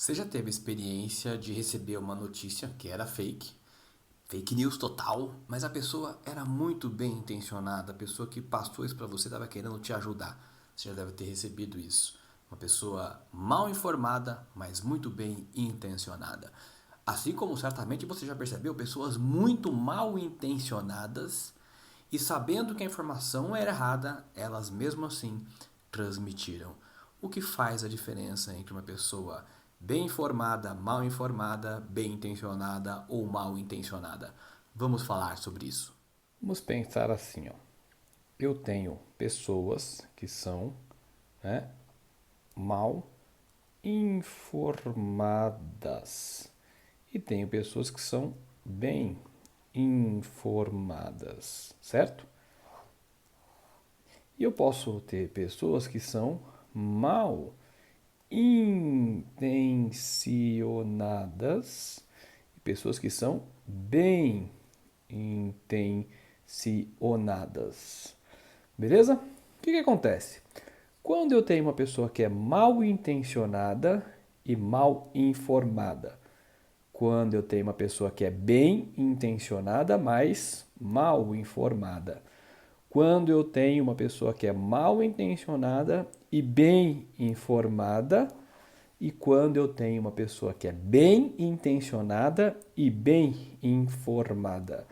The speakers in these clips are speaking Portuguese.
Você já teve a experiência de receber uma notícia que era fake news total, mas a pessoa era muito bem intencionada, a pessoa que passou isso para você estava querendo te ajudar. Você já deve ter recebido isso. Uma pessoa mal informada, mas muito bem intencionada. Assim como certamente você já percebeu pessoas muito mal intencionadas e sabendo que a informação era errada, elas mesmo assim transmitiram. O que faz a diferença entre uma pessoa bem informada, bem intencionada ou mal intencionada? Vamos falar sobre isso. Vamos pensar assim, ó. Eu tenho pessoas que são, né, mal informadas e tenho pessoas que são bem informadas, certo? E eu posso ter pessoas que são mal intencionadas e pessoas que são bem intencionadas. Beleza? O que acontece? Quando eu tenho uma pessoa que é mal intencionada e mal informada, quando eu tenho uma pessoa que é bem intencionada, mas mal informada, quando eu tenho uma pessoa que é mal intencionada e bem informada, e quando eu tenho uma pessoa que é bem intencionada e bem informada.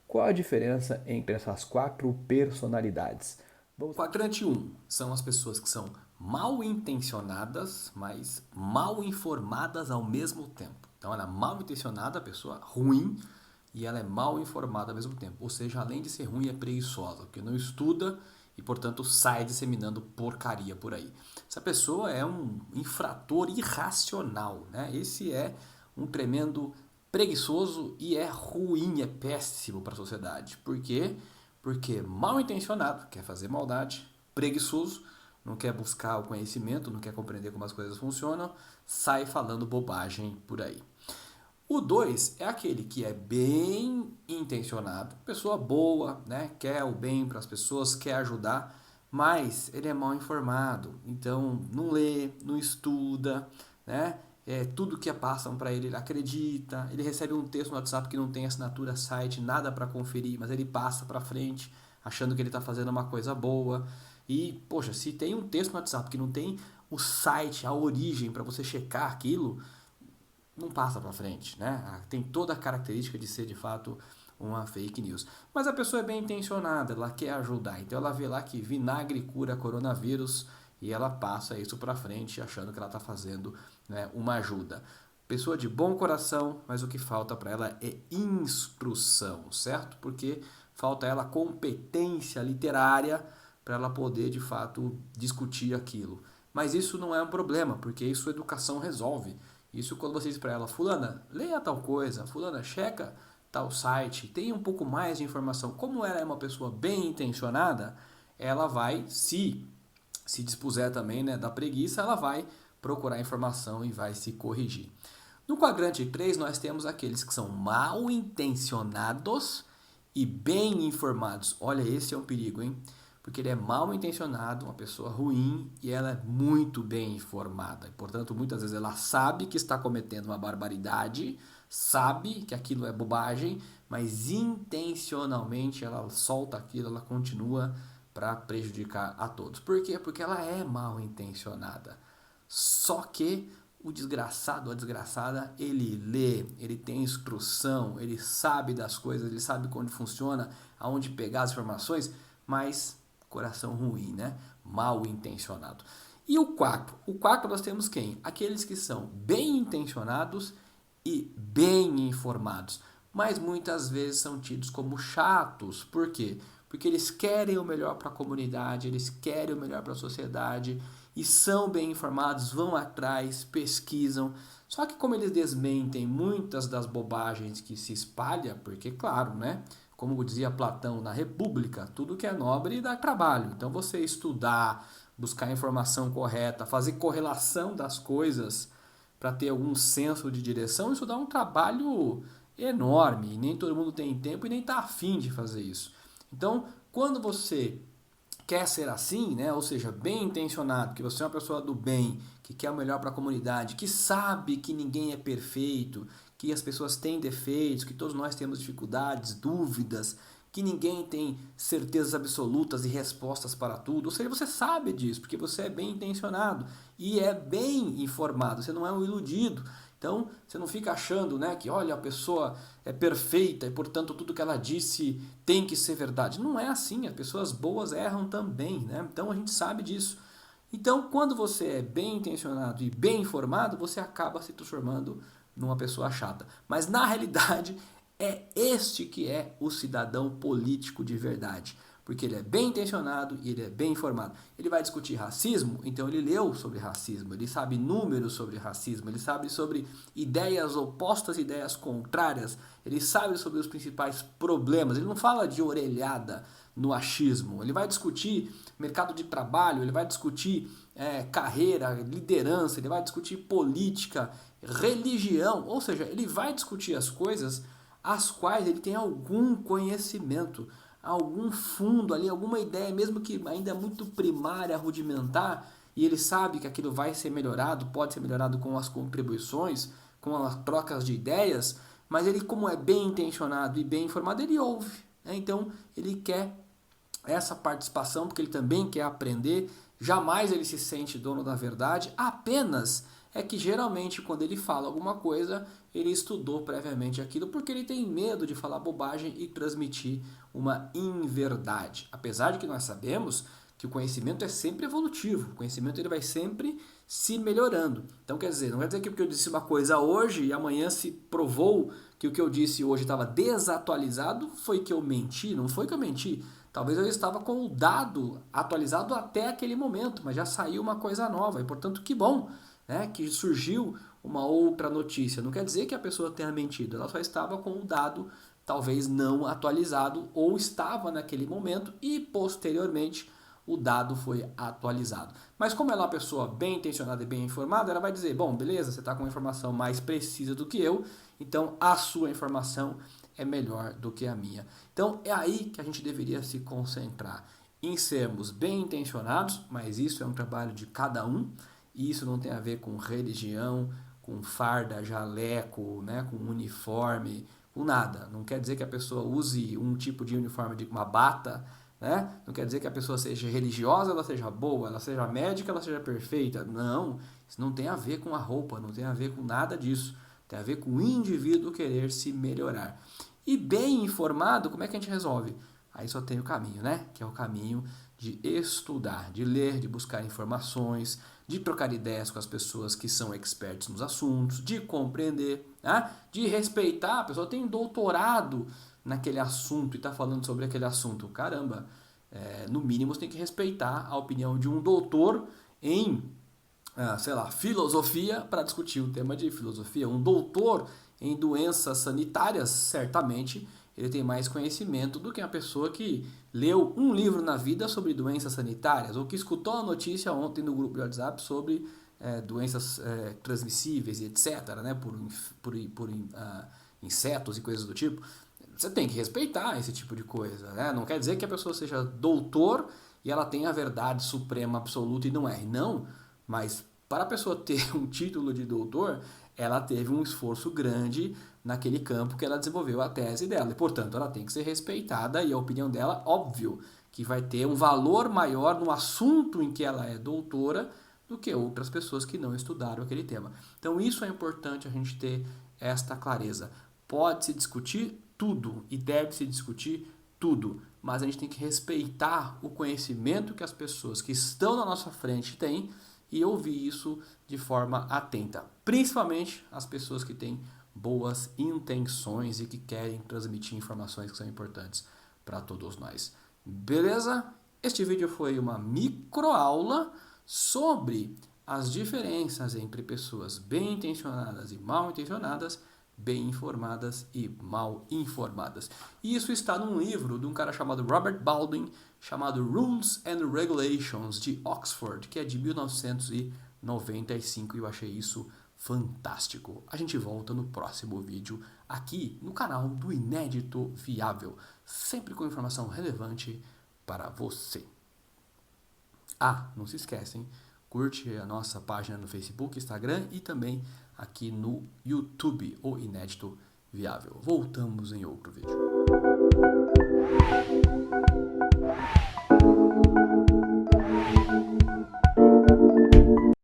Qual a diferença entre essas quatro personalidades? Vamos... Quadrante um são as pessoas que são mal intencionadas, mas mal informadas ao mesmo tempo. Então ela é mal intencionada, a pessoa ruim, e ela é mal informada ao mesmo tempo. Ou seja, além de ser ruim, é preguiçosa, porque não estuda e, portanto, sai disseminando porcaria por aí. Essa pessoa é um infrator irracional, né? Esse é um tremendo preguiçoso e é ruim, é péssimo para a sociedade. Por quê? Porque mal intencionado, quer fazer maldade, preguiçoso, não quer buscar o conhecimento, não quer compreender como as coisas funcionam, sai falando bobagem por aí. O 2 é aquele que é bem intencionado, pessoa boa, né? Quer o bem para as pessoas, quer ajudar, mas ele é mal informado, então não lê, não estuda, né? Tudo que passam para ele acredita, ele recebe um texto no WhatsApp que não tem assinatura, site, nada para conferir, mas ele passa para frente achando que ele está fazendo uma coisa boa. E, poxa, se tem um texto no WhatsApp que não tem o site, a origem para você checar aquilo, não passa para frente, né? Tem toda a característica de ser de fato uma fake news. Mas a pessoa é bem intencionada, ela quer ajudar. Então ela vê lá que vinagre cura coronavírus e ela passa isso para frente achando que ela está fazendo, né, uma ajuda. Pessoa de bom coração, mas o que falta para ela é instrução, certo? Porque falta ela competência literária para ela poder de fato discutir aquilo. Mas isso não é um problema, porque isso a educação resolve. Isso quando você diz para ela, fulana, leia tal coisa, fulana, checa tal site, tenha um pouco mais de informação. Como ela é uma pessoa bem intencionada, ela vai, se dispuser também, né, da preguiça, ela vai procurar informação e vai se corrigir. No quadrante 3 nós temos aqueles que são mal intencionados e bem informados. Olha, esse é um perigo, hein? Porque ele é mal intencionado, uma pessoa ruim, e ela é muito bem informada. E, portanto, muitas vezes ela sabe que está cometendo uma barbaridade, sabe que aquilo é bobagem, mas intencionalmente ela solta aquilo, ela continua para prejudicar a todos. Por quê? Porque ela é mal intencionada. Só que o desgraçado, a desgraçada, ele lê, ele tem instrução, ele sabe das coisas, ele sabe onde funciona, aonde pegar as informações, mas coração ruim, né? Mal intencionado. E o 4? O 4 nós temos quem? Aqueles que são bem intencionados e bem informados, mas muitas vezes são tidos como chatos. Por quê? Porque eles querem o melhor para a comunidade, eles querem o melhor para a sociedade e são bem informados, vão atrás, pesquisam. Só que como eles desmentem muitas das bobagens que se espalha, porque claro, né? Como dizia Platão na República, tudo que é nobre dá trabalho. Então você estudar, buscar a informação correta, fazer correlação das coisas para ter algum senso de direção, isso dá um trabalho enorme. E nem todo mundo tem tempo e nem está afim de fazer isso. Então, quando você quer ser assim, né? Ou seja, bem intencionado, que você é uma pessoa do bem, que quer o melhor para a comunidade, que sabe que ninguém é perfeito, que as pessoas têm defeitos, que todos nós temos dificuldades, dúvidas, que ninguém tem certezas absolutas e respostas para tudo. Ou seja, você sabe disso, porque você é bem intencionado e é bem informado, você não é um iludido. Então, você não fica achando, né, que olha, a pessoa é perfeita e, portanto, tudo que ela disse tem que ser verdade. Não é assim, as pessoas boas erram também, né? Então, a gente sabe disso. Então, quando você é bem intencionado e bem informado, você acaba se transformando numa pessoa chata. Mas, na realidade, é este que é o cidadão político de verdade. Porque ele é bem intencionado e ele é bem informado. Ele vai discutir racismo, então ele leu sobre racismo, ele sabe números sobre racismo, ele sabe sobre ideias opostas, ideias contrárias, ele sabe sobre os principais problemas. Ele não fala de orelhada no achismo, ele vai discutir mercado de trabalho, ele vai discutir carreira, liderança, ele vai discutir política, religião, ou seja, ele vai discutir as coisas as quais ele tem algum conhecimento, algum fundo ali, alguma ideia, mesmo que ainda muito primária, rudimentar, e ele sabe que aquilo vai ser melhorado, pode ser melhorado com as contribuições, com as trocas de ideias, mas ele, como é bem intencionado e bem informado, ele ouve, né? Então ele quer essa participação porque ele também quer aprender, jamais ele se sente dono da verdade, apenas é que geralmente quando ele fala alguma coisa, ele estudou previamente aquilo porque ele tem medo de falar bobagem e transmitir uma inverdade. Apesar de que nós sabemos que o conhecimento é sempre evolutivo, o conhecimento ele vai sempre se melhorando. Então quer dizer, não quer dizer que porque eu disse uma coisa hoje e amanhã se provou que o que eu disse hoje estava desatualizado, foi que eu menti, não foi que eu menti. Talvez eu estava com o dado atualizado até aquele momento, mas já saiu uma coisa nova e portanto que bom, né, que surgiu uma outra notícia. Não quer dizer que a pessoa tenha mentido, ela só estava com o dado talvez não atualizado ou estava naquele momento e posteriormente o dado foi atualizado. Mas como ela é uma pessoa bem intencionada e bem informada, ela vai dizer, bom, beleza, você está com uma informação mais precisa do que eu, então a sua informação é melhor do que a minha. Então é aí que a gente deveria se concentrar, em sermos bem intencionados, mas isso é um trabalho de cada um, e isso não tem a ver com religião, com farda, jaleco, né, com uniforme, com nada. Não quer dizer que a pessoa use um tipo de uniforme de uma bata, né? Não quer dizer que a pessoa seja religiosa, ela seja boa, ela seja médica, ela seja perfeita. Não, isso não tem a ver com a roupa, não tem a ver com nada disso. Tem a ver com o indivíduo querer se melhorar. E bem informado, como é que a gente resolve? Aí só tem o caminho, né? Que é o caminho de estudar, de ler, de buscar informações, de trocar ideias com as pessoas que são expertos nos assuntos, de compreender, né? De respeitar. A pessoa tem um doutorado naquele assunto e está falando sobre aquele assunto. Caramba, no mínimo você tem que respeitar a opinião de um doutor em, sei lá, filosofia para discutir o tema de filosofia. Um doutor em doenças sanitárias, certamente, ele tem mais conhecimento do que a pessoa que leu um livro na vida sobre doenças sanitárias ou que escutou a notícia ontem no grupo de WhatsApp sobre doenças transmissíveis e etc., né, por insetos e coisas do tipo. Você tem que respeitar esse tipo de coisa, né? Não quer dizer que a pessoa seja doutor e ela tenha a verdade suprema absoluta e não erre. Não, mas para a pessoa ter um título de doutor, ela teve um esforço grande naquele campo que ela desenvolveu a tese dela. E, portanto, ela tem que ser respeitada e a opinião dela, óbvio, que vai ter um valor maior no assunto em que ela é doutora do que outras pessoas que não estudaram aquele tema. Então, isso é importante a gente ter esta clareza. Pode-se discutir tudo e deve-se discutir tudo, mas a gente tem que respeitar o conhecimento que as pessoas que estão na nossa frente têm e ouvir isso de forma atenta, principalmente as pessoas que têm boas intenções e que querem transmitir informações que são importantes para todos nós. Beleza? Este vídeo foi uma microaula sobre as diferenças entre pessoas bem intencionadas e mal intencionadas, bem informadas e mal informadas. E isso está num livro de um cara chamado Robert Baldwin, chamado Rules and Regulations de Oxford, que é de 1995, e eu achei isso fantástico. A gente volta no próximo vídeo aqui no canal do Inédito Viável, sempre com informação relevante para você. Não se esquecem, curte a nossa página no Facebook, Instagram e também aqui no YouTube, o Inédito Viável. Voltamos em outro vídeo.